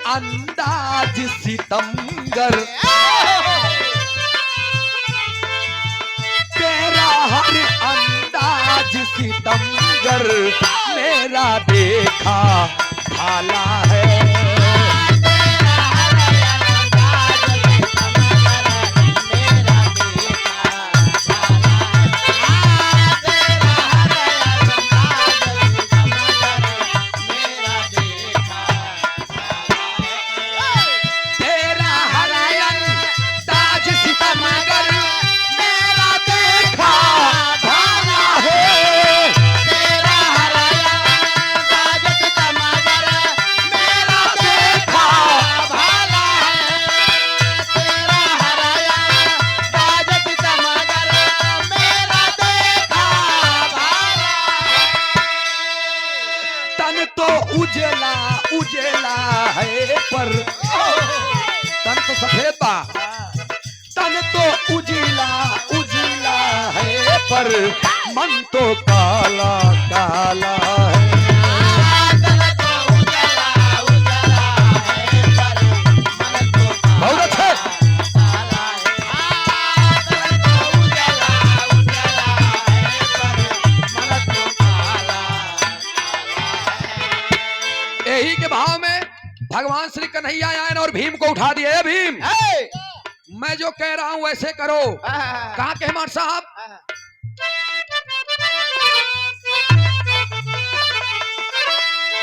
अंदाज सितमगर, तेरा हर अंदाज सितमगर, मेरा देखा भाला है। उजला उजला है पर तन तो सफेद बा, तन तो उजला उजला है पर मन तो काला काला है। बहुत अच्छे। यही के भाव में भगवान श्री कन्हैया आए और भीम को उठा दिए। भीम मैं जो कह रहा हूं वैसे करो। कहा के हेमंत साहब,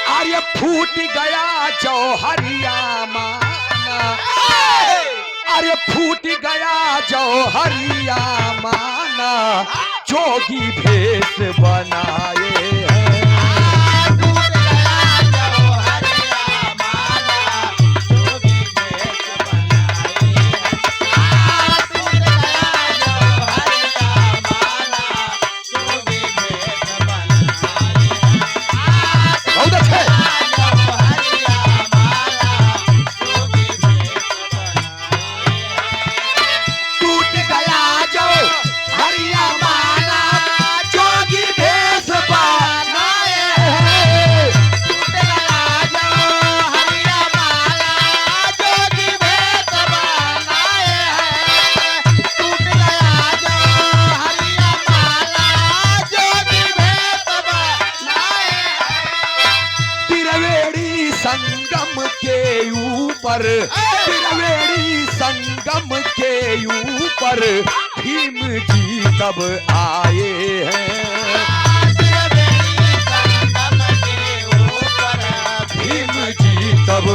आर्य फूट गया जौहरिया माना, अरे फूट गया जौहरिया माना, जोगी भेष बनाए हैं। त्रिवेणी संगम के ऊपर भीम जी तब आए हैं। भीम जी तब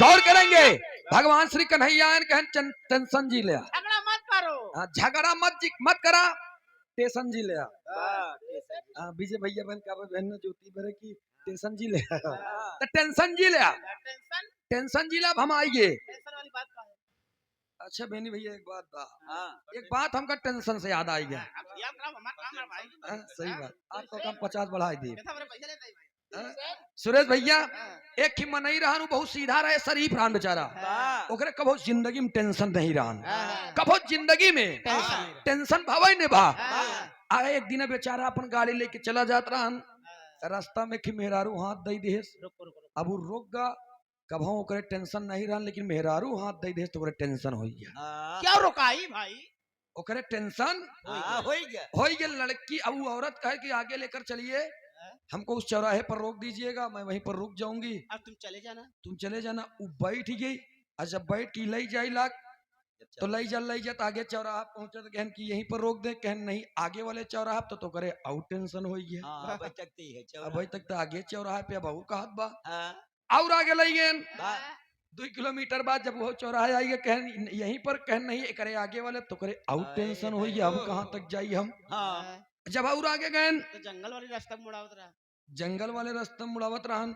गौर करेंगे। भगवान श्री कन्हैया कहन टेंशन जी ले, झगड़ा मत करा, टेंशन जी ले। विजय भैया बहन का बहन ज्योति भरे की टेंशन जी ले, तो टेंशन जी ले, टेंशन जी ले। अब हम आइए। अच्छा बेनी भैया एक बात हमका टेंशन से याद आई गया। सही बात, आपको कम 50 बढ़ाई दी। सुरेश भैया एक ही मनई रहन, बहुत सीधा रहे, शरीफ रहन बेचारा, ओकरे कभो जिंदगी में टेंशन नहीं रहन, कभो जिंदगी में टेंशन भावे ने भा। आए एक दिन बेचारा अपन गाड़ी लेके चला जात रहन, रास्ता में कि मेहरारू हाथ दई देस, अब वो रोक गा, कभो ओकरे टेंशन नहीं रहन, लेकिन मेहरारू हाथ दई देस तो ओकरे टेंशन हो गया। क्या रोकाई भाई, ओकरे टेंशन हो गया। लड़की अब वो औरत कहे कि आगे लेकर चलिए, हमको उस चौराहे पर रोक दीजिएगा, मैं वहीं पर रुक जाऊंगी, अब तुम चले जाना। वो बैठ गई। और जब बैठ लाई जाए लाग तो लई जा आगे चौराहा पहुंचे तो कहन कि यहीं पर रोक दे, कहन नहीं आगे वाले चौराहा तो करे आउट टेंशन हो गया। अभी तक तो आगे चौराहे पे अब कहत बा और आगे लई गए। 2 किलोमीटर बाद जब वो चौराहा आएगा कहन यहीं पर, कहन नहीं करे आगे वाले तो करे आउट टेंशन हो गया, अब कहाँ तक जाइए हम। जब और आगे गए तो जंगल वाले रास्ता में मुड़ावत रहा, जंगल वाले रास्ते में मुड़ावत रहन।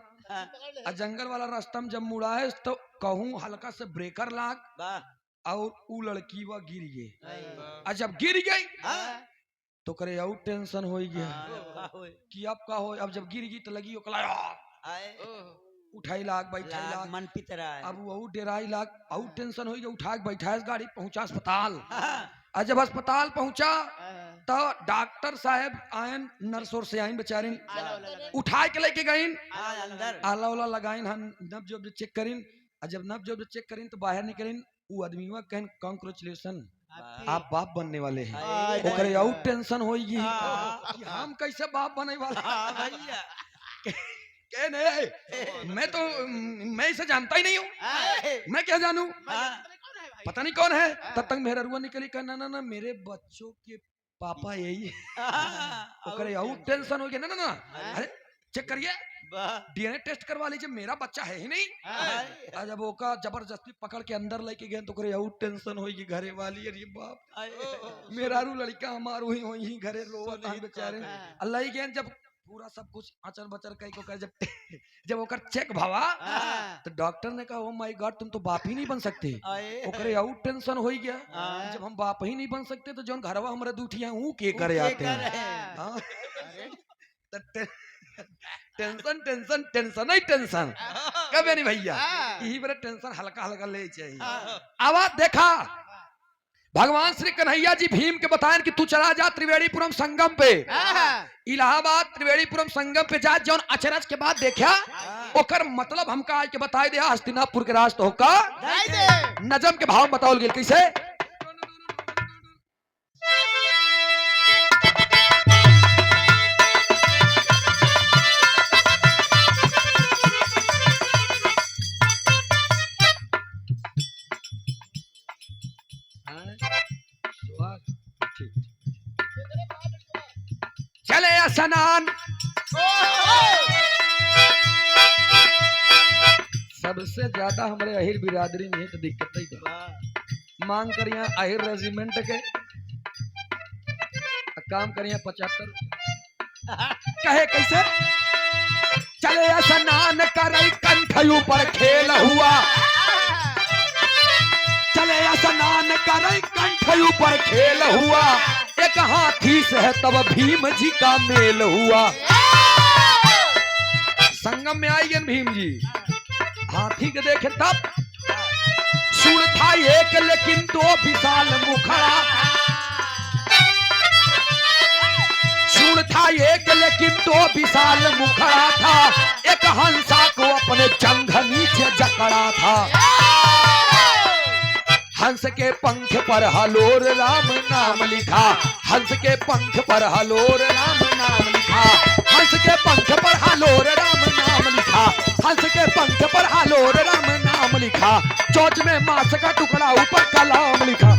जंगल वाला रास्ता में जब मुड़ाए तो कहूँ हल्का से ब्रेकर लाग और वो लड़की वह गिर गई। और जब गिर गई तो करे और टेंशन हो गया कि अब का हो। अब जब गिर गई तो लगी उठाई लाग बैठाई लाग मन पितरा, अब वो डेराई लाग और टेंशन हो गया, उठा के बैठाए गाड़ी पहुंचा अस्पताल। आज जब अस्पताल पहुंचा तो डॉक्टर साहब आयन, नर्स और से आइन बेचारी उठा के लेके गईन, अंदर आला उला लगाइन, हम नब जब चेक करीन, और जब नब जब चेक करीन तो बाहर निकलिन, वो आदमी कहन कांग्रेचुलेशन आप बाप बनने वाले हैं। ओकरे और टेंशन होगी कि हम कैसे बाप बने वाला। मैं इसे जानता ही नहीं हूँ, मैं क्या जानू, पता नहीं कौन है। तब तक मेरा रुआ निकली कहना ना ना मेरे बच्चों के पापा यही है। ओकरे और टेंशन हो गया, ना ना ना अरे चेक करिए, डीएनए टेस्ट करवा लीजिए, मेरा बच्चा है ही नहीं। जब वो का जबरदस्ती पकड़ के अंदर लेके गए तो करे और टेंशन होगी घरे वाली, अरे बाप मेरा रू लड़का हमारू ही होई घरे रोवत है बेचारे। अल्लाह ही गए जब पूरा सब कुछ आचर बचर कई को कर जब ओकर चेक भवा तो डॉक्टर ने कहा ओ माय गॉड तुम तो बाप ही नहीं बन सकते। ओकरे और टेंशन हो गया, जब हम बाप ही नहीं बन सकते तो जौन घरवा हमारे दूठिया हूँ के करे आते हैं। टेंशन टेंशन टेंशन ही टेंशन कभी नहीं भैया, यही बड़े टेंशन हल्का हल्का ले चाहिए। आवाज देखा भगवान श्री कन्हैया जी भीम के बताएं कि तू चला जा त्रिवेणीपुरम संगम पे, इलाहाबाद त्रिवेणीपुरम संगम पे जा, जौन अचरज के बाद देखा ओकर मतलब हमका आज के बताए दिया हस्तिनापुर के रास्ते होका नजम के भाव बताओ गेल कैसे। चले स्नान सबसे ज्यादा हमारे अहिर बिरादरी में तो दिक्कत ही मांग करिए अहिर रेजिमेंट के काम करिए 75 कहे कैसे। चले स्नान करे कंठयू पर खेल हुआ, चले स्नान करे कंठयू पर खेल हुआ, एक हाथी से है तब भीम जी का मेल हुआ। संगम में आई भीम जी, हाथी के देखे तब सूर था एक लेकिन दो विशाल मुखड़ा, सूर था एक लेकिन दो विशाल मुखड़ा था, एक हंसा को अपने जंघ नीचे जकड़ा था। हंस के पंख पर हलोर राम नाम लिखा, हंस के पंख पर हलोर राम नाम लिखा, हंस के पंख पर हलोर राम नाम लिखा, हंस के पंख पर हलोर राम नाम लिखा, चोंच में मांस का टुकड़ा ऊपर कलाम लिखा।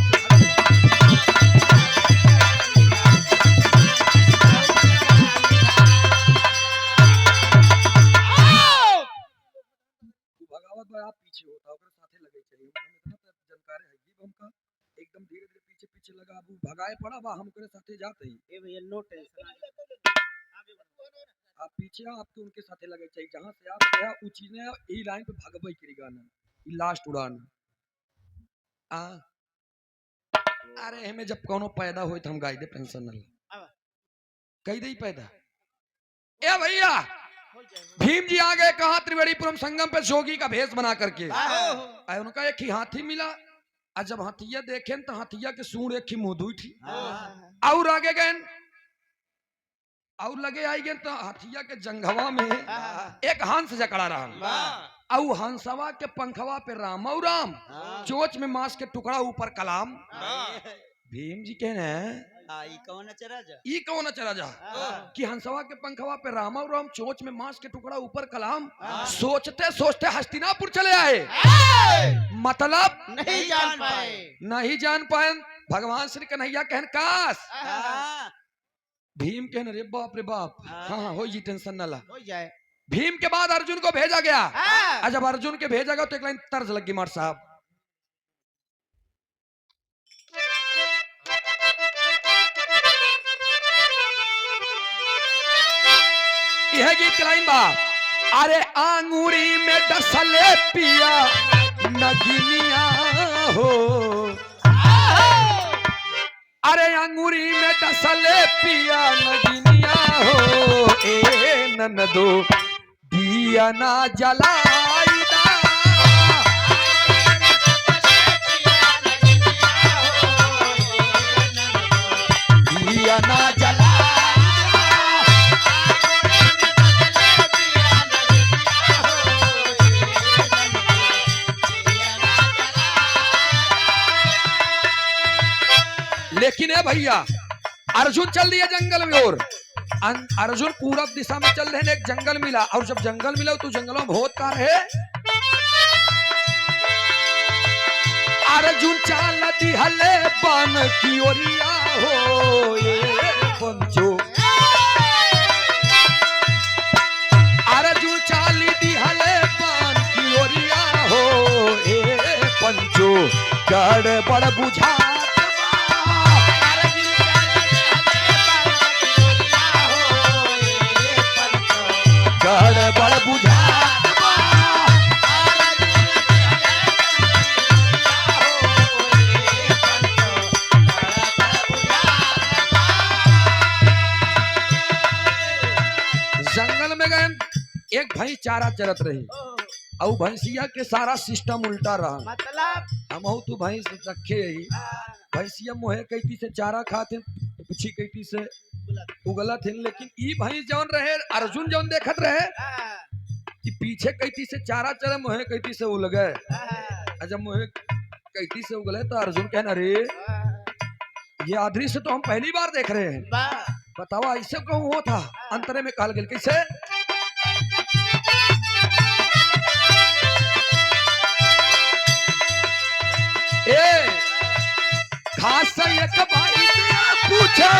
आप पीछे होता साथे लगे चाहिए जानकारी है ये हमका एकदम धीरे धीरे पीछे पीछे लगा, अब भगाए पड़ा बा हम करे साथे जाते ही ए भैया नो टेंशन आप पीछे आपके उनके साथे लगे चाहिए, जहां से आप गया ऊंची ने ई लाइन पे भागबई करी गाना ई लास्ट उड़ान आ अरे हमें जब कोनो पैदा होई त हम गाई दे पेंशन न कही दे पैदा। ए भैया भीम जी आ गए कहा त्रिवेणीपुरम संगम पे जोगी का भेष बना करके, उनका एक ही हाथी मिला, और जब हाथिया देखे तो हाथिया के सूंड एक ही मुंह थी, और आगे गए और लगे आई गए तो हाथिया के जंघवा में एक हंस जकड़ा रहा, और हंसवा के पंखवा पे राम और राम, चोंच में मांस के टुकड़ा ऊपर कलाम। भीम जी कहने ई कौन चला जा कि हंसवा के पंखवा पे राम और राम, चोंच में मांस के टुकड़ा ऊपर कलाम। सोचते सोचते हस्तिनापुर चले आए, मतलब नहीं जान पाए। भगवान श्री कन्हैया कहन काश, भीम कहने रे बाप रे बाप, हाँ हो जी टेंशन न ला। भीम के बाद अर्जुन को भेजा गया, और जब अर्जुन के भेजा गया तो एक लाइन तर्ज लगी मार साहब, यह गीत की लाइन बा, अरे आंगूरी में डसले पिया नगिनिया हो, अरे अंगूरी में डसले पिया नगिनिया हो, ए ननदो दिया ना जलाई दा, दिया ना जला। लेकिन है भैया अर्जुन चल दिया जंगल में और अर्जुन पूरब दिशा में चल रहे हैं, एक जंगल मिला और जब जंगल मिला तो जंगलों में होत का रहे अर्जुन चाल दिहले बन की ओरिया हो ये पंचो। अर्जुन चाल दिहले बन की ओरिया हो ये पंचो गड़बड़ बुझा गड़बड़ बुझा। जंगल में गए एक भैंस चारा चरत रही और भैंसिया के सारा सिस्टम उल्टा रहा। मतलब हम तू भैंस रखे ही भैंसिया मोहे कैती से चारा खाते पूछी कैती से उगलत है, लेकिन ई भैंस जौन रहे अर्जुन जौन देखत रहे कि पीछे कैती से चारा चरे मोहे कैती से उल गए। जब मोहे कैती से उगले तो अर्जुन कहना अरे ये आदरी से तो हम पहली बार देख रहे हैं, बताओ ऐसे कहूँ हो था। अंतरे में कहल गेल कैसे ए खास एक भाई पूछे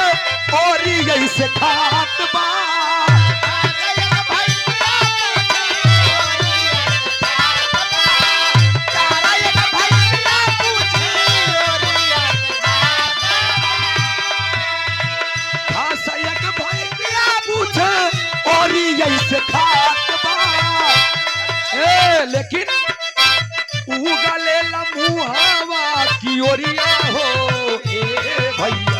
और ऐसे खात बा। खास एक भाई पूछे और ऐसे खात बा। लेकिन उगले मुहावा की ओरिया हो ए भैया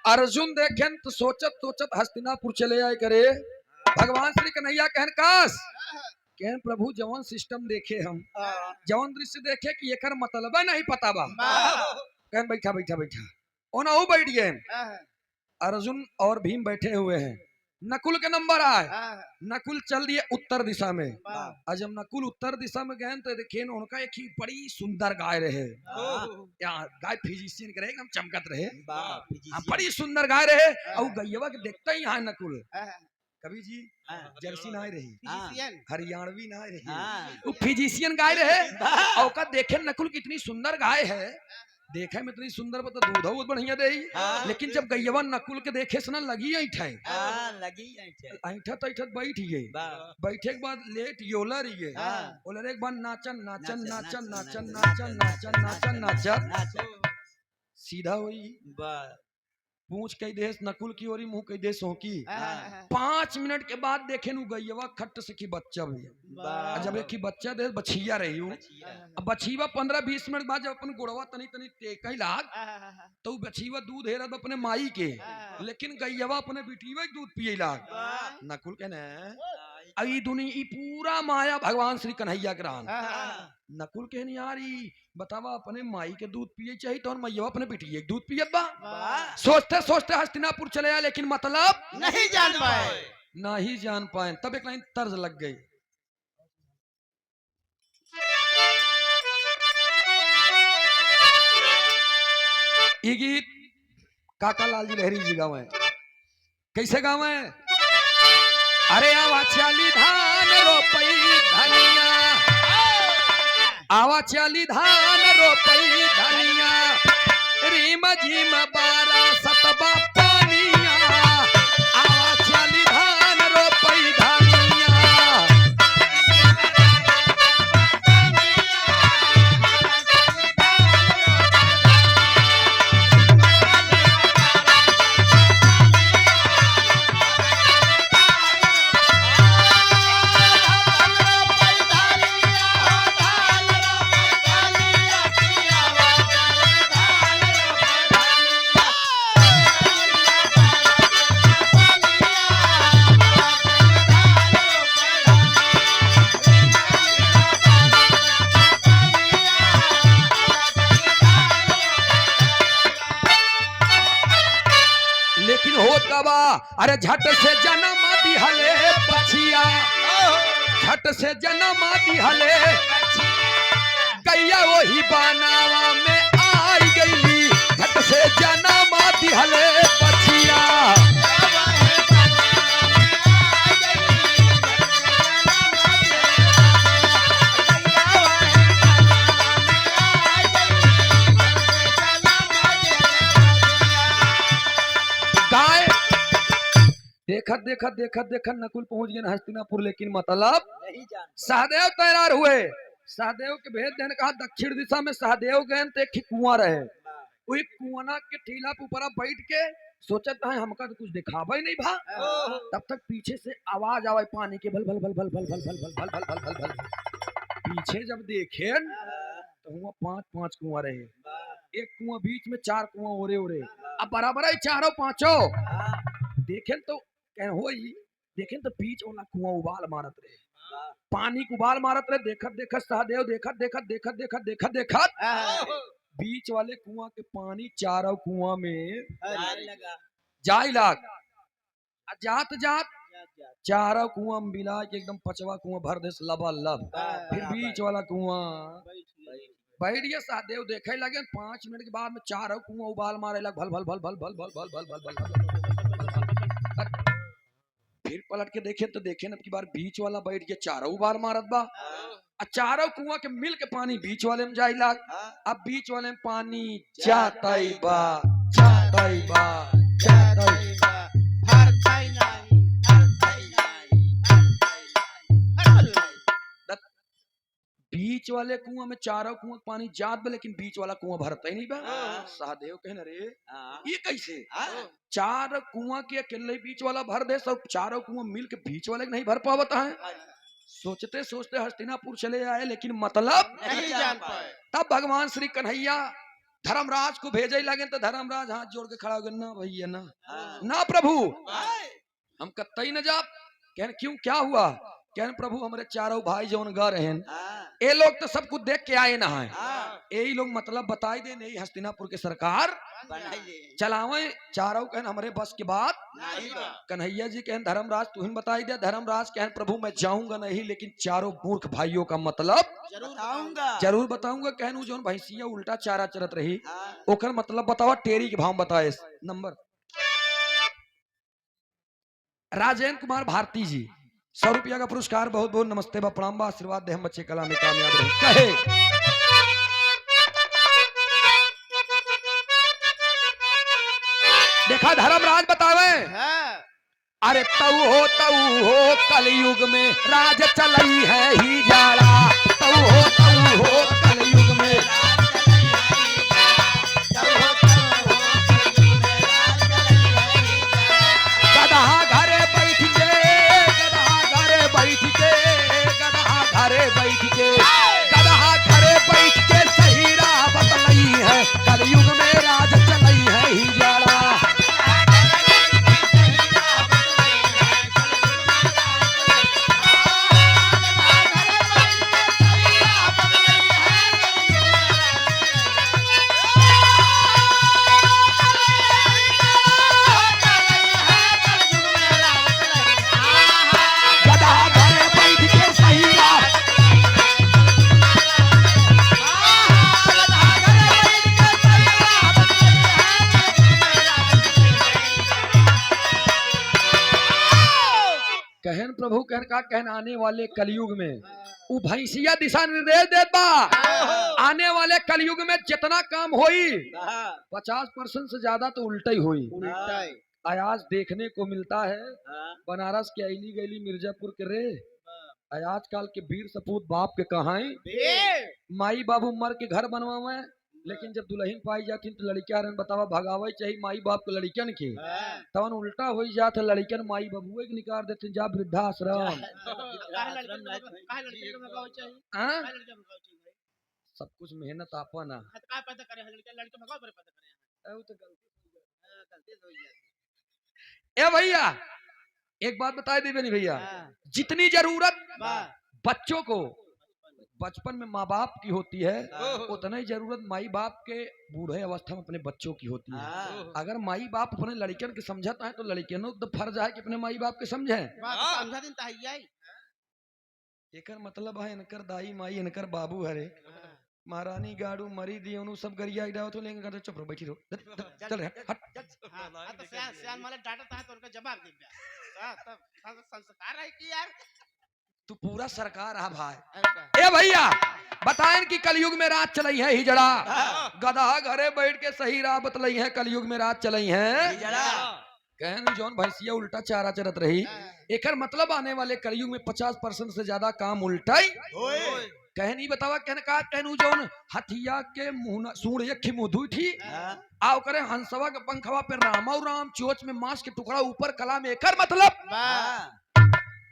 अर्जुन देखें तो सोचत सोचत हस्तिनापुर चले आए करे भगवान श्री कन्हैया कहन काश कहन प्रभु जवन सिस्टम देखे हम जवन दृश्य देखे कि एकर मतलब नहीं पता बा। कहन बैठा बैठा बैठा ओना वो बैठ गए। अर्जुन और भीम बैठे हुए हैं। नकुल के नंबर आए। नकुल चल दिए उत्तर दिशा में। और जब नकुल उत्तर दिशा में गए तो देखिए उनका एक ही बड़ी सुंदर गाय रहे। गाय फिजिशियन करे एकदम चमकत रहे, बड़ी सुंदर गाय रहे। और गैयवा के देखते ही यहाँ नकुल कभी जी जर्सी ना रही, हरियाणवी ना रही, वो फिजिशियन गाय रहे। और का देखे नकुल कितनी सुंदर गाय है, देखे में इतनी सुंदर बता दूध बहुत बढ़िया दे। लेकिन जब गैयवा नकुल के देखे से ना लगी ऐठे ऐठत ऐठत बैठ गई। बैठे के बाद लेट योलर ये ओलर एक बार नाचन नाचन नाचन नाचन नाचन नाचन नाचन नाचन सीधा हुई पूछ कई देश नकुल की ओरी मुंह कई देश हो की। 5 मिनट के बाद देखे नु गैयवा खट्ट से की बच्चा भैया। जब एक ही बच्चा दे बछिया रही हूँ, अब बछीवा 15-20 मिनट बाद जब अपन गुड़वा तनी तनी टेकई लाग तो बछीवा दूध हेरत अपने माई के, लेकिन गैयवा अपने बिटिया दूध पिए लाग। नकुल कहने ई दुनिया ई पूरा माया भगवान श्री कन्हैया के रान। नकुल कहने यार ई बतावा अपने माई के दूध पिए चाहिए तो मैया अपने बिटिया दूध पियत बा। सोचते सोचते हस्तिनापुर चले आए, लेकिन मतलब नहीं जान पाए। नहीं जान पाए। तब एक लाइन तर्ज लग गई। ये गीत काका लाल जी लहरी जी गावे। कैसे गावे? अरे आवा चाली धान रोपई धनिया, आवा चाली धान रोपई धनिया, रीम झीम 12 सतबा पानिया, आवा चाली धान रोपई धनिया। होता बा अरे झट से जन्म दिहले पछिया झट से जन्म दिहले गैया वही बनावा में आई गईली झट से जन्म दिहले पछिया गाय देखत देखत देखत देखत नकुल पहुंच गए हस्तिनापुर लेकिन मतलब सहदेव तैयार हुए सहदेव के भेद देने कहा दक्षिण दिशा में सहदेव गए तो एक कुआं रहे वही कुआं के टीला पे ऊपर बैठ के सोचत है हमका तो कुछ दिखावा ही नहीं भा तब तक पीछे से आवाज आवे पानी के भल भल भल भल भल भल भल भल भल भल भल भल पीछे जब देखे तो हुआ 5-5 कुआं रहे एक कुआं बीच में 4 कुआं ओरे ओरे अब बराबर है चारों पांचों देखें तो हो देखें तो बीच वाला कुआं उबाल मारत रहे पानी को उबाल मारत रहे देखत देखत सहदेव देखत देखत देखत देखत देखत देखत बीच वाले कुआं के पानी चारों कुआं में जाई लाग जात जात चारों कुआं मिला के एकदम 5वां कुआं भर दे लबालब फिर बीच वाला कुआं बैठ गया सहदेव देखे लगे 5 मिनट के बाद में चारों कुआं उबाल मारे लग भल भल भल भल भल भल भल भल भल भल फिर पलट के देखे तो देखे न की बार बीच वाला बैठ के चारों उबाल मारत बा चारों कुआं के मिल के पानी बीच वाले में जाई लाग अब बीच वाले में पानी जाता ही बा जाता ही बा जाता ही बा बीच वाले कुआं में चारों कुआं पानी जात बा लेकिन बीच वाला कुआं भरता ही नहीं बा सहदेव कहने रे ये कैसे 4 कुआं के अकेले बीच वाला भर दे सब चारों कुआं मिल के बीच वाले नहीं भर पावता है सोचते सोचते हस्तिनापुर चले आए लेकिन मतलब नहीं जान पाए तब भगवान श्री कन्हैया धर्मराज को भेजे लगे तो धर्मराज हाथ जोड़ के खड़ा हो गया ना भैया ना ना प्रभु हम कतई न जा कहने क्यों क्या हुआ कहने प्रभु हमारे चारों भाई जौन गा रहे हैं ये लोग तो सब कुछ देख के आए ना है यही लोग मतलब बताई दे नहीं हस्तिनापुर के सरकार चलावे चारों कहन हमारे बस की बात कन्हैया जी कहन धर्मराज तू ही बताई दे धर्मराज कहन प्रभु मैं जाऊंगा नहीं लेकिन चारों मूर्ख भाइयों का मतलब जरूर बताऊंगा कहन जो भैंसिया उल्टा चारा चरत रही ओकर मतलब बतावा टेरी के भाव बताए नंबर राजेंद्र कुमार भारती जी 100 रुपया का पुरस्कार बहुत बहुत नमस्ते बा प्रणाम बा आशीर्वाद दे हम बच्चे कला में कामयाब रहे कहे देखा धर्मराज बतावे अरे तऊ हो कलयुग में राज चलई है ही जाला तऊ हो कलयुग में गधा घरे बैठ के गधा घरे बैठ के सही राह बतलई है कलयुग में राज चलई है ही जाला कहन प्रभु कहन का कहन आने वाले कलयुग में वो भैंसिया दिशा निर्देश देता आने वाले कलयुग में जितना काम होई 50% से ज्यादा तो उल्टा ही होई आज देखने को मिलता है बनारस के अली गली मिर्जापुर के रे आजकल के वीर सपूत बाप के कहां माई बाबू मर के घर बनवावे लेकिन जब दुल्हन पाई जाती तो लड़कियां बतावा भगावे चाहिए माई बाप को लड़कियन के तवन उल्टा हो जाता लड़कियन माई बाबुए के निकाल देते जा वृद्धाश्रम सब कुछ मेहनत आपा ना ए भैया एक बात बता दे नहीं भैया जितनी जरूरत बच्चों को बचपन में माँ बाप की होती है, उतना ही जरूरत माई बाप के बूढ़े अवस्था में अपने बच्चों की होती है। अगर माई बाप अपने लड़कियन के समझता है तो लड़कियनों तो फर्ज है कि अपने माई बाप के समझे। एकर मतलब है इनकर दाई माई इनकर बाबू हरे महारानी गाड़ू मरी दी उन्हों सब गरिया इडाओ तो लेंगे कहते चुप रहो बैठी रहो चल हट तो सियान माले डांटता है तो उनका जवाब दे दिया तब संस्कार है कि यार तू पूरा सरकार आ भाई। ए भैया बताएं कि कलयुग में रात चलाई है हिजड़ा, गधा घरे बैठ के सही राह बतलाई है, कलयुग में रात चलाई है कहन जौन भैंसिया उल्टा चारा चरत रही। एकर मतलब आने वाले कलयुग में 50% से ज्यादा काम उल्टा ही कहनी बतावा कहने का कहनू जौन हथिया के मुंह सूंड एक मुंह धुई थी आओ करे हंसवा के पंखवा पे रामा और राम चोच में मांस के टुकड़ा ऊपर कला में। एकर मतलब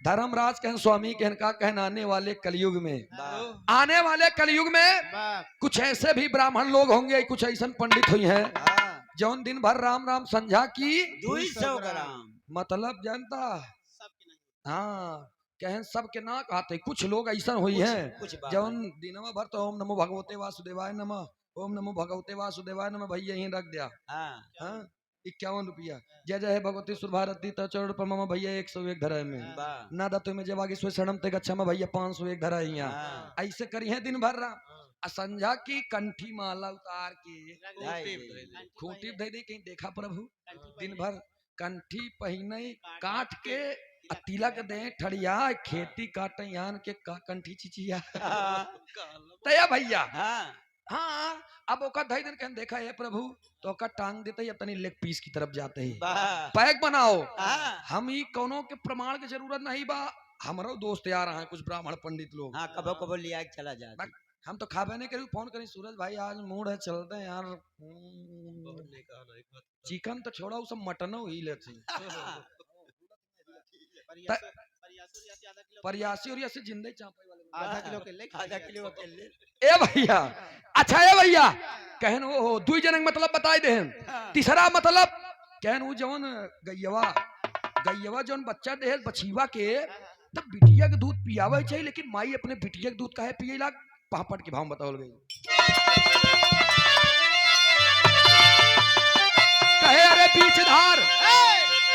धर्मराज कहन स्वामी कहन का कहन आने वाले कलयुग में आने वाले कलयुग में कुछ ऐसे भी ब्राह्मण लोग होंगे, कुछ ऐसा पंडित हुई हैं जौन दिन भर राम राम संझा की 200 ग्राम मतलब जनता हाँ कहन सब के ना कहते। कुछ लोग ऐसा हुई हैं जौन दिनवा भर तो ओम नमो भगवते वासुदेवाय नमः, ओम नमो भगवते वासुदेवाय नमः भैया यहीं रख दिया। 51 रुपया जय जय भगवती सुरभारती चरण पर ममा भैया 101 धरा में ना दत्तो में जब आगे सो सड़म ते गच्छा में भैया 501 धरा यहाँ ऐसे करी है दिन भर राम संझा की कंठी माला उतार के खूंटी दे दे कहीं देखा प्रभु दिन भर कंठी पहने काट के तिलक दे ठड़िया खेती काटे यान के कंठी चिचिया तया भैया हाँ अब ओका ढाई दिन कहन देखा है प्रभु तो ओका टांग देते ही अपनी लेग पीस की तरफ जाते ही पैक बनाओ। हम ही कोनो के प्रमाण की जरूरत नहीं बा, हमारो दोस्त यार हैं कुछ ब्राह्मण पंडित लोग कबो कबो लिया चला जाता हम तो खाबे नहीं करी फोन करी सूरज भाई आज मूड है चलते हैं यार चिकन तो छोड़ा सब मटनो ही लेते परियासी और ऐसे जिंदे चापे वाले आधा किलो के ले ए भैया अच्छा ए भैया कहन वो दुई जनक मतलब बताए दे तीसरा मतलब कहन वो जवन गैयवा जवन बच्चा दे बछीवा के तब बिटिया के दूध पियावे चाहिए लेकिन माई अपने बिटिया के दूध काहे पिए लाग पापड़ के भाव बताओ गई कहे अरे बीच धार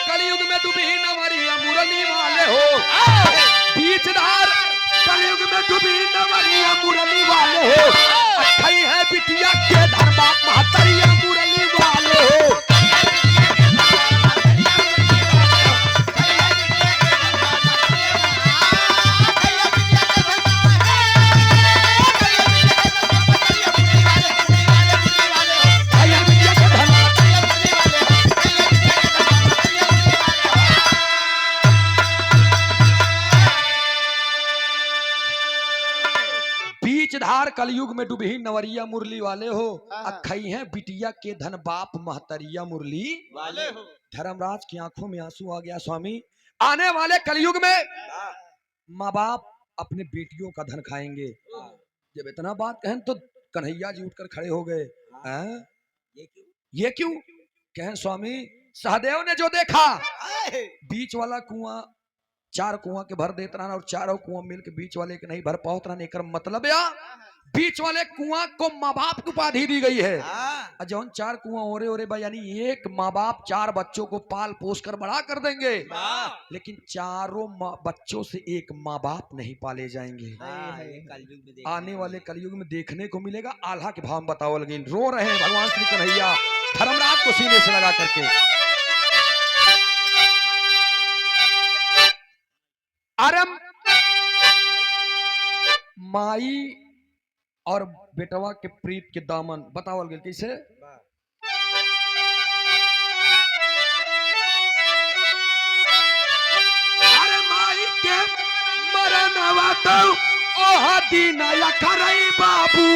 कलयुग में डूबी नवरिया मुरली वाले हो बीच धार कलयुग में डूबी नवरिया मुरली वाले हो अठाई है बिटिया के धर्मा महतरिया मुरली वाले हो धार कलयुग में डूबी नवरिया मुरली वाले हो अखई है बिटिया के धन बाप महतरिया मुरली वाले हो। धर्मराज की आंखों में आंसू आ गया स्वामी आने वाले कलयुग में माँ बाप अपने बेटियों का धन खाएंगे। जब इतना बात कहन तो कन्हैया जी उठकर खड़े हो गए ये क्यों कहन स्वामी सहदेव ने जो देखा बीच वाला कुआं 4 कुआं के भर देत रहा और चारों कुआं मिल के बीच वाले के नहीं भर पाओत रहा एकर मतलब या बीच वाले कुआं को माँ बाप की उपाधि दी गई है। जौन 4 कुआं ओरे ओरे बा यानी एक माँ बाप 4 बच्चों को पाल पोस कर बड़ा कर देंगे लेकिन चारों बच्चों से एक माँ बाप नहीं पाले जाएंगे। आने वाले कलयुग में देखने को मिलेगा। आल्हा के भाव बताओ लगे रो रहे हैं भगवान श्री कन्हैया धर्मराज को सीने से लगा करके। अरे माई और बेटवा के प्रीत के दामन बतावल गेल कैसे अरे माई के मरनवा तो ओह दिन अखरई बाबू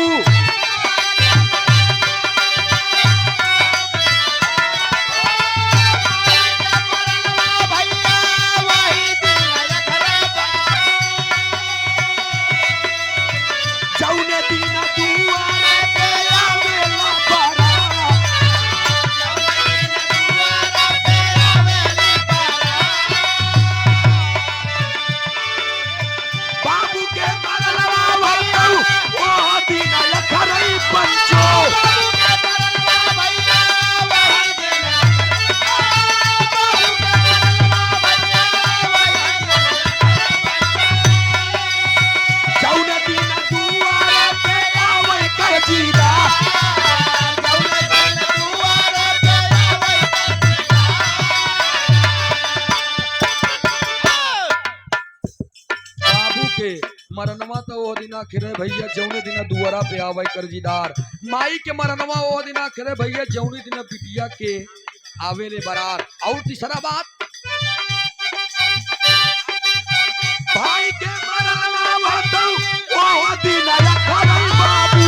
मरनवा तो वो दिना खिरे भैया जौने दिना दुआरा पे आवे कर्जीदार। माई के मरनवा वो दिना खिरे भैया जौने दिना बिटिया के आवे ले बरार। और तीसरा बात, भाई के मरनवा तो वो दिना खरे बाबू।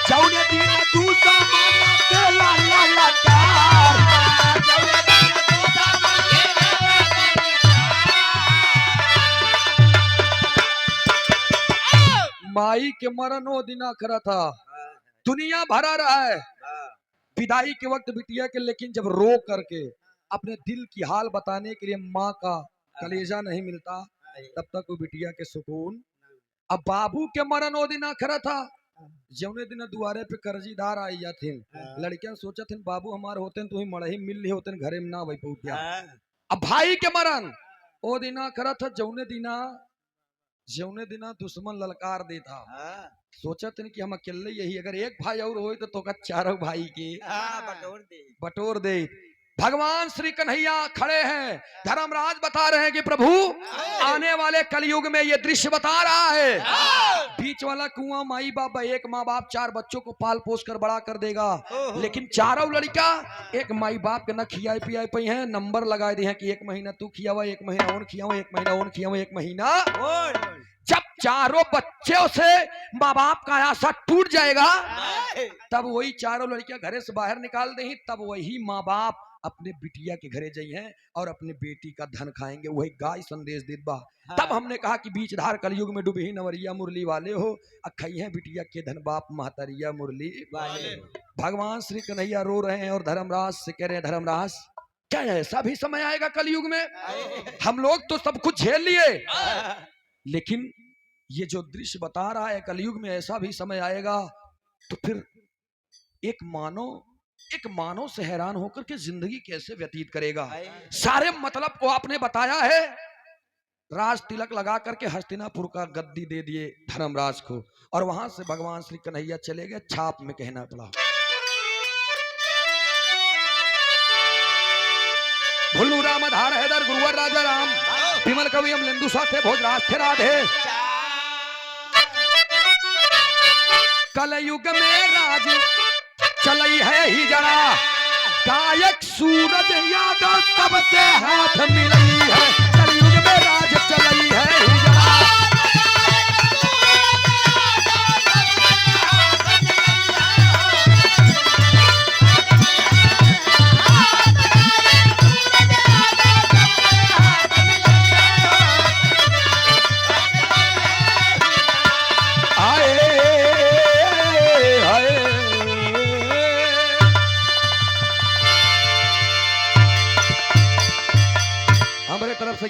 जौने दिना दूसरा मामा के ला ला लकार। माई के मरण वो दिना खरा था। दुनिया भरा रहा है विदाई के वक्त बिटिया के, लेकिन जब रो करके अपने दिल की हाल बताने के लिए माँ का कलेजा नहीं मिलता, तब तक वो बिटिया के सुकून। अब बाबू के मरण वो दिना खरा था। जौने दिन दुआरे पे कर्जीदार आई जाते, लड़कियां सोचत बाबू हमारे होते तो ही मड़ही मिल रही होते घरे में ना वही पहुंच। अब भाई के मरण वो दिना खरा था। जौने दिना दुश्मन ललकार देता, सोचत कि हम अकेले यही, अगर एक भाई और हो तो का चारों भाई के बटोर दे। भगवान श्री कन्हैया खड़े हैं, धर्मराज बता रहे हैं कि प्रभु आने वाले कलयुग में ये दृश्य बता रहा है। बीच वाला कुआं माई बाप, एक माँ बाप 4 बच्चों को पाल पोस कर बड़ा कर देगा, लेकिन चारों लड़का एक माई बाप के न खियाई पियाई पई है, नंबर लगा दिए हैं कि 1 महीना तू खियावा, 1 महीना और खियावा, 1 महीना और खियावा, 1 महीना। जब चारों बच्चों से माँ बाप का आशा टूट जाएगा, तब वही चारों लड़कियां घरे से बाहर निकाल देंगी, तब वही माँ बाप अपने बिटिया के घरे जाई हैं और अपने बेटी का धन खाएंगे। वही गाय संदेश देत बा। तब हमने कहा कि बीच धार कलयुग में डूबी नवरिया मुरली वाले हो, अखई है बिटिया के धन बाप महतरिया मुरली वाले। भगवान श्री कन्हैया रो रहे हैं और धर्मराज से कह रहे हैं, धर्मराज क्या ऐसा भी समय आएगा कलयुग में? हम लोग तो सब कुछ झेल लिए, लेकिन ये जो दृश्य बता रहा है कलयुग में ऐसा भी समय आएगा, तो फिर एक मानव से हैरान होकर के जिंदगी कैसे व्यतीत करेगा? सारे मतलब को आपने बताया है। राज तिलक लगा करके हस्तिनापुर का गद्दी दे दिए धर्मराज को, और वहां से भगवान श्री कन्हैया चले गए। छाप में कहना पड़ा, भुल्लू राम आधार हैदर गुरुवर राजा राम, विमल कवि अमलेंदु साथे भोजराज थे राधे। कलयुग में राज चलई है ही जरा, गायक सूरज यादव सबसे हाथ मिलई है। कलयुग में राज चलई है ही जरा। हमारे तरफ से